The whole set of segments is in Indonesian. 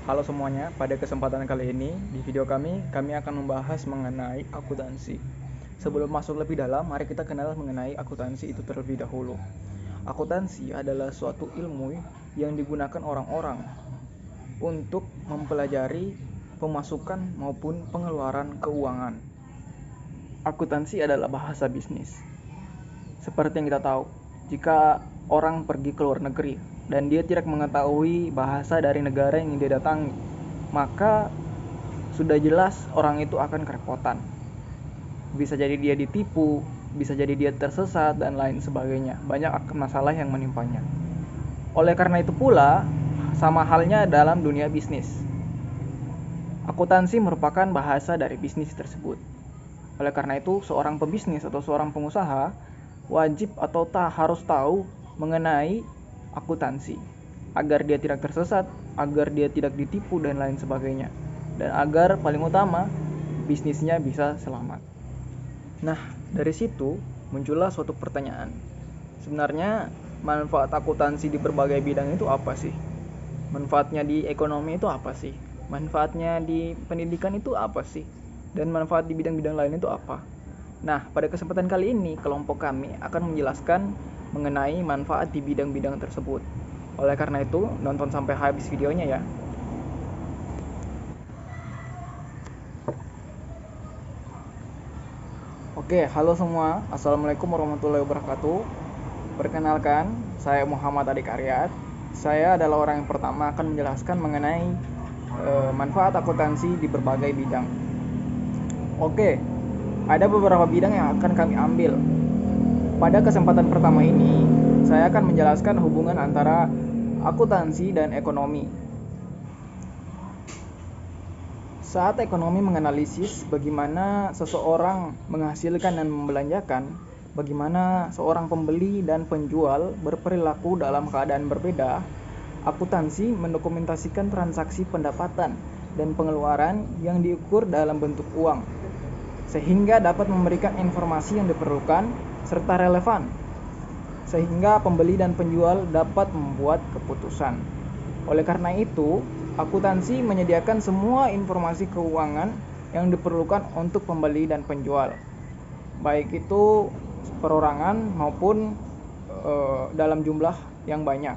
Halo semuanya, pada kesempatan kali ini di video kami akan membahas mengenai akuntansi. Sebelum masuk lebih dalam, mari kita kenal mengenai akuntansi itu terlebih dahulu. Akuntansi adalah suatu ilmu yang digunakan orang-orang untuk mempelajari pemasukan maupun pengeluaran keuangan. Akuntansi adalah bahasa bisnis. Seperti yang kita tahu, jika orang pergi ke luar negeri dan dia tidak mengetahui bahasa dari negara yang dia datangi, maka sudah jelas orang itu akan kerepotan. Bisa jadi dia ditipu, bisa jadi dia tersesat, dan lain sebagainya. Banyak masalah yang menimpanya. Oleh karena itu pula, sama halnya dalam dunia bisnis. Akuntansi merupakan bahasa dari bisnis tersebut. Oleh karena itu, seorang pebisnis atau seorang pengusaha wajib atau harus tahu mengenai akuntansi agar dia tidak tersesat, agar dia tidak ditipu dan lain sebagainya, dan agar paling utama bisnisnya bisa selamat. Nah, dari situ muncullah suatu pertanyaan. Sebenarnya manfaat akuntansi di berbagai bidang itu apa sih? Manfaatnya di ekonomi itu apa sih? Manfaatnya di pendidikan itu apa sih? Dan manfaat di bidang-bidang lain itu apa? Nah, pada kesempatan kali ini kelompok kami akan menjelaskan mengenai manfaat di bidang-bidang tersebut. Oleh karena itu, nonton sampai habis videonya ya. Oke, halo semua. Assalamualaikum warahmatullahi wabarakatuh. Perkenalkan, saya Muhammad Adik Aryat. Saya adalah orang yang pertama akan menjelaskan mengenai manfaat akuntansi di berbagai bidang. Oke, ada beberapa bidang yang akan kami ambil. Pada kesempatan pertama ini, saya akan menjelaskan hubungan antara akuntansi dan ekonomi. Saat ekonomi menganalisis bagaimana seseorang menghasilkan dan membelanjakan, bagaimana seorang pembeli dan penjual berperilaku dalam keadaan berbeda, akuntansi mendokumentasikan transaksi pendapatan dan pengeluaran yang diukur dalam bentuk uang, sehingga dapat memberikan informasi yang diperlukan serta relevan, sehingga pembeli dan penjual dapat membuat keputusan. Oleh karena itu, akuntansi menyediakan semua informasi keuangan yang diperlukan untuk pembeli dan penjual, baik itu perorangan maupun dalam jumlah yang banyak,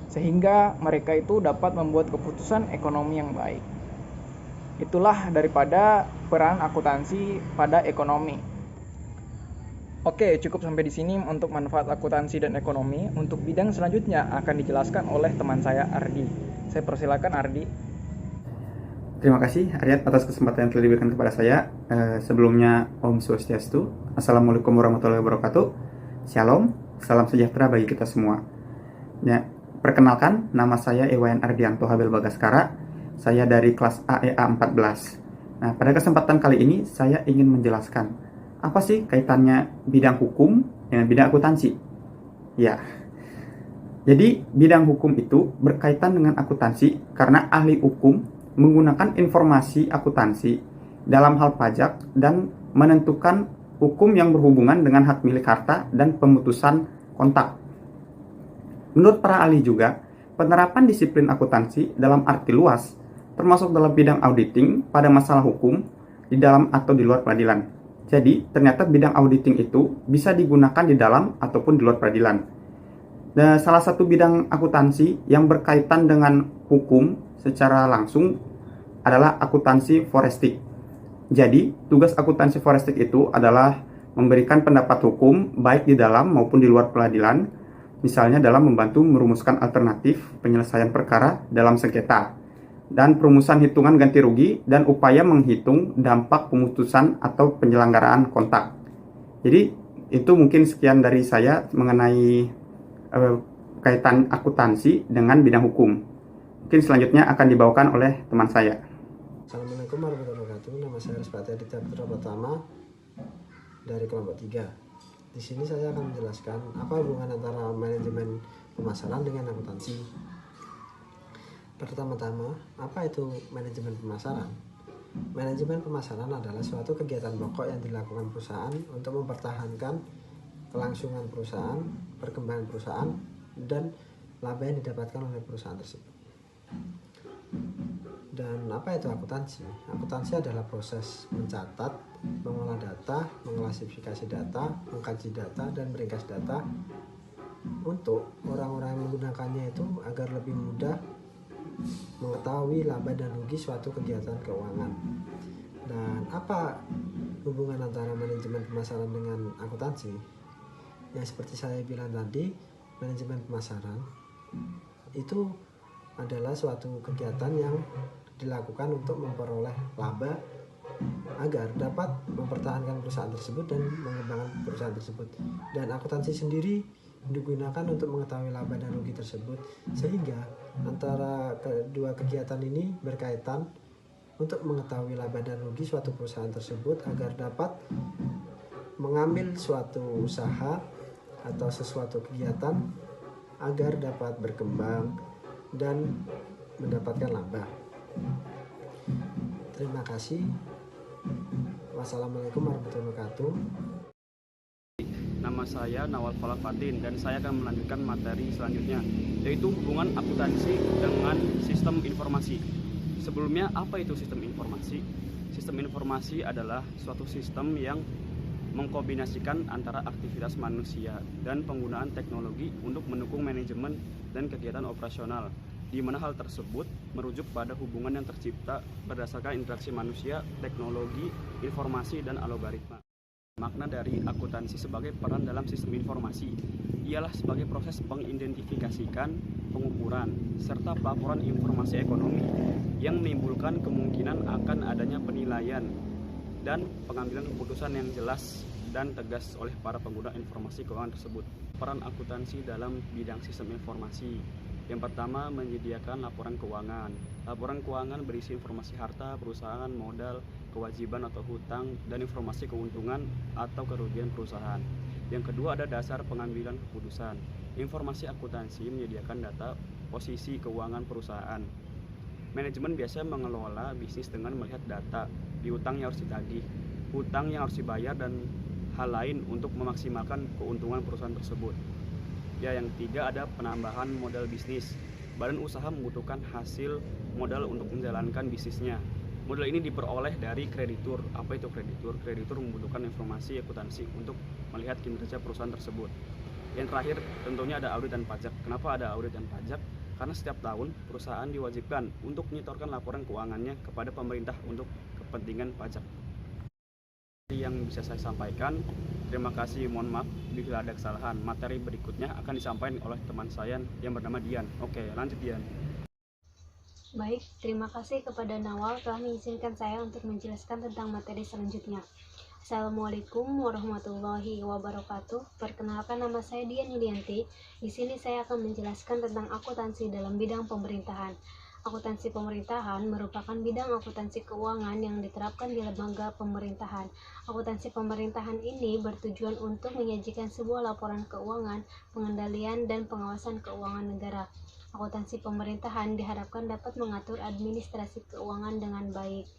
sehingga mereka itu dapat membuat keputusan ekonomi yang baik. Itulah daripada peran akuntansi pada ekonomi. Oke, cukup sampai di sini untuk manfaat akuntansi dan ekonomi. Untuk bidang selanjutnya akan dijelaskan oleh teman saya Ardi. Saya persilakan Ardi. Terima kasih Aryat atas kesempatan yang telah diberikan kepada saya. Sebelumnya Om Swastiastu, Assalamualaikum warahmatullahi wabarakatuh. Shalom, salam sejahtera bagi kita semua. Ya, perkenalkan, nama saya Ewayan Ardianto Habel Bagaskara. Saya dari kelas AEA 14. Nah, pada kesempatan kali ini saya ingin menjelaskan apa sih kaitannya bidang hukum dengan bidang akuntansi. Ya, jadi bidang hukum itu berkaitan dengan akuntansi karena ahli hukum menggunakan informasi akuntansi dalam hal pajak dan menentukan hukum yang berhubungan dengan hak milik harta dan pemutusan kontak. Menurut para ahli juga, penerapan disiplin akuntansi dalam arti luas, termasuk dalam bidang auditing pada masalah hukum di dalam atau di luar peradilan. Jadi, ternyata bidang auditing itu bisa digunakan di dalam ataupun di luar peradilan. Dan salah satu bidang akuntansi yang berkaitan dengan hukum secara langsung adalah akuntansi forentik. Jadi, tugas akuntansi forentik itu adalah memberikan pendapat hukum baik di dalam maupun di luar peradilan, misalnya dalam membantu merumuskan alternatif penyelesaian perkara dalam sengketa, dan perumusan hitungan ganti rugi dan upaya menghitung dampak pemutusan atau penyelenggaraan kontak. Jadi, itu mungkin sekian dari saya mengenai kaitan akuntansi dengan bidang hukum. Mungkin selanjutnya akan dibawakan oleh teman saya. Assalamualaikum warahmatullahi wabarakatuh. Nama saya Rizpati Aditya Putra Pratama dari kelompok 3. Di sini saya akan menjelaskan apa hubungan antara manajemen pemasaran dengan akuntansi. Pertama-tama, apa itu manajemen pemasaran? Manajemen pemasaran adalah suatu kegiatan pokok yang dilakukan perusahaan untuk mempertahankan kelangsungan perusahaan, perkembangan perusahaan, dan laba yang didapatkan oleh perusahaan tersebut. Dan apa itu akuntansi? Akuntansi adalah proses mencatat, mengolah data, mengklasifikasi data, mengkaji data, dan meringkas data untuk orang-orang yang menggunakannya itu agar lebih mudah mengetahui laba dan rugi suatu kegiatan keuangan. Dan apa hubungan antara manajemen pemasaran dengan akuntansi? Yang seperti saya bilang tadi, manajemen pemasaran itu adalah suatu kegiatan yang dilakukan untuk memperoleh laba agar dapat mempertahankan perusahaan tersebut dan mengembangkan perusahaan tersebut. Dan akuntansi sendiri digunakan untuk mengetahui laba dan rugi tersebut, sehingga antara kedua kegiatan ini berkaitan untuk mengetahui laba dan rugi suatu perusahaan tersebut agar dapat mengambil suatu usaha atau sesuatu kegiatan agar dapat berkembang dan mendapatkan laba. Terima kasih. Wassalamualaikum warahmatullahi wabarakatuh. Nama saya Nawal Falafatin dan saya akan melanjutkan materi selanjutnya, yaitu hubungan akuntansi dengan sistem informasi. Sebelumnya, apa itu sistem informasi? Sistem informasi adalah suatu sistem yang mengkombinasikan antara aktivitas manusia dan penggunaan teknologi untuk mendukung manajemen dan kegiatan operasional, di mana hal tersebut merujuk pada hubungan yang tercipta berdasarkan interaksi manusia, teknologi, informasi, dan algoritma. Makna dari akuntansi sebagai peran dalam sistem informasi ialah sebagai proses mengidentifikasikan, pengukuran, serta pelaporan informasi ekonomi yang menimbulkan kemungkinan akan adanya penilaian dan pengambilan keputusan yang jelas dan tegas oleh para pengguna informasi keuangan tersebut. Peran akuntansi dalam bidang sistem informasi. Yang pertama, menyediakan laporan keuangan. Laporan keuangan berisi informasi harta, perusahaan, modal, kewajiban atau hutang, dan informasi keuntungan atau kerugian perusahaan. Yang kedua, ada dasar pengambilan keputusan. Informasi akuntansi menyediakan data posisi keuangan perusahaan. Manajemen biasanya mengelola bisnis dengan melihat data, piutang yang harus ditagih, hutang yang harus dibayar, dan hal lain untuk memaksimalkan keuntungan perusahaan tersebut. Ya, yang ketiga ada penambahan modal bisnis. Badan usaha membutuhkan hasil modal untuk menjalankan bisnisnya. Modal ini diperoleh dari kreditur. Apa itu kreditur? Kreditur membutuhkan informasi akuntansi untuk melihat kinerja perusahaan tersebut. Yang terakhir tentunya ada audit dan pajak. Kenapa ada audit dan pajak? Karena setiap tahun perusahaan diwajibkan untuk menyetorkan laporan keuangannya kepada pemerintah untuk kepentingan pajak. Yang bisa saya sampaikan, terima kasih, mohon maaf bila ada kesalahan. Materi berikutnya akan disampaikan oleh teman saya yang bernama Dian. Oke, lanjut Dian. Baik, terima kasih kepada Nawal telah mengizinkan saya untuk menjelaskan tentang materi selanjutnya. Assalamualaikum warahmatullahi wabarakatuh. Perkenalkan, nama saya Dian Yulianti. Di sini saya akan menjelaskan tentang akuntansi dalam bidang pemerintahan. Akuntansi pemerintahan merupakan bidang akuntansi keuangan yang diterapkan di lembaga pemerintahan. Akuntansi pemerintahan ini bertujuan untuk menyajikan sebuah laporan keuangan, pengendalian, dan pengawasan keuangan negara. Akuntansi pemerintahan diharapkan dapat mengatur administrasi keuangan dengan baik.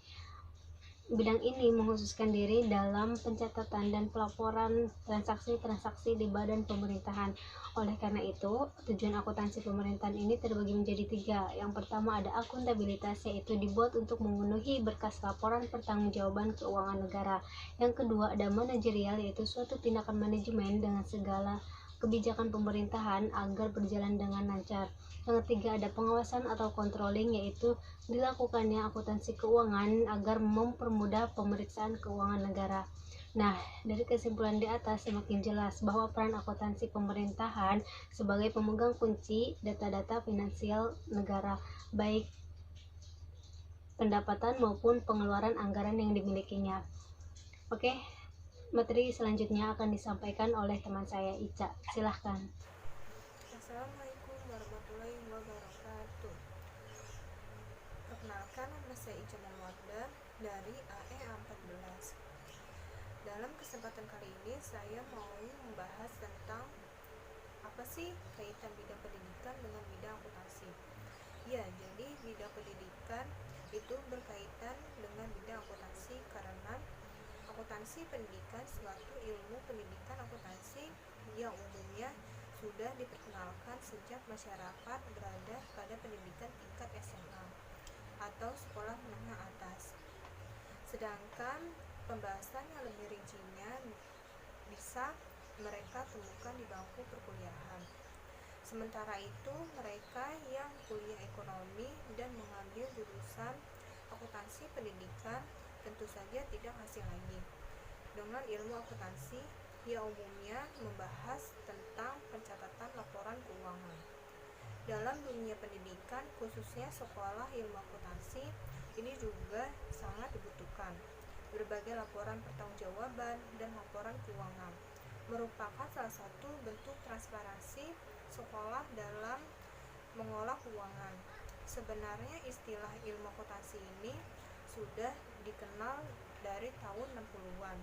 Bidang ini mengkhususkan diri dalam pencatatan dan pelaporan transaksi-transaksi di badan pemerintahan. Oleh karena itu, tujuan akuntansi pemerintahan ini terbagi menjadi 3. Yang pertama ada akuntabilitas, yaitu dibuat untuk memenuhi berkas laporan pertanggungjawaban keuangan negara. Yang kedua ada manajerial, yaitu suatu tindakan manajemen dengan segala kebijakan pemerintahan agar berjalan dengan lancar. Yang ketiga ada pengawasan atau controlling, yaitu dilakukannya akuntansi keuangan agar mempermudah pemeriksaan keuangan negara. Nah, dari kesimpulan di atas semakin jelas bahwa peran akuntansi pemerintahan sebagai pemegang kunci data-data finansial negara, baik pendapatan maupun pengeluaran anggaran yang dimilikinya. Oke, materi selanjutnya akan disampaikan oleh teman saya Ica. Silahkan. Assalamualaikum warahmatullahi wabarakatuh. Perkenalkan, nama saya Ica Mawarda dari AEA 14. Dalam kesempatan kali ini saya mau membahas tentang apa sih kaitan bidang pendidikan dengan bidang akuntansi. Ya, jadi bidang pendidikan itu berkaitan dengan bidang akuntansi karena akuntansi pendidikan suatu ilmu pendidikan akuntansi yang umumnya sudah diperkenalkan sejak masyarakat berada pada pendidikan tingkat SMA atau sekolah menengah atas. Sedangkan pembahasan yang lebih rincinya bisa mereka temukan di bangku perkuliahan. Sementara itu, mereka yang kuliah ekonomi dan mengambil jurusan akuntansi pendidikan tentu saja tidak asing lagi dengan ilmu akuntansi yang umumnya membahas tentang pencatatan laporan keuangan. Dalam dunia pendidikan, khususnya sekolah ilmu akuntansi, ini juga sangat dibutuhkan. Berbagai laporan pertanggungjawaban dan laporan keuangan merupakan salah satu bentuk transparansi sekolah dalam mengolah keuangan. Sebenarnya istilah ilmu akuntansi ini sudah dikenal dari tahun 60-an,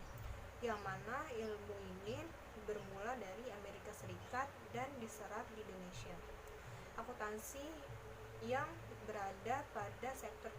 yang mana ilmu ini bermula dari Amerika Serikat dan diserap di Indonesia. Akuntansi yang berada pada sektor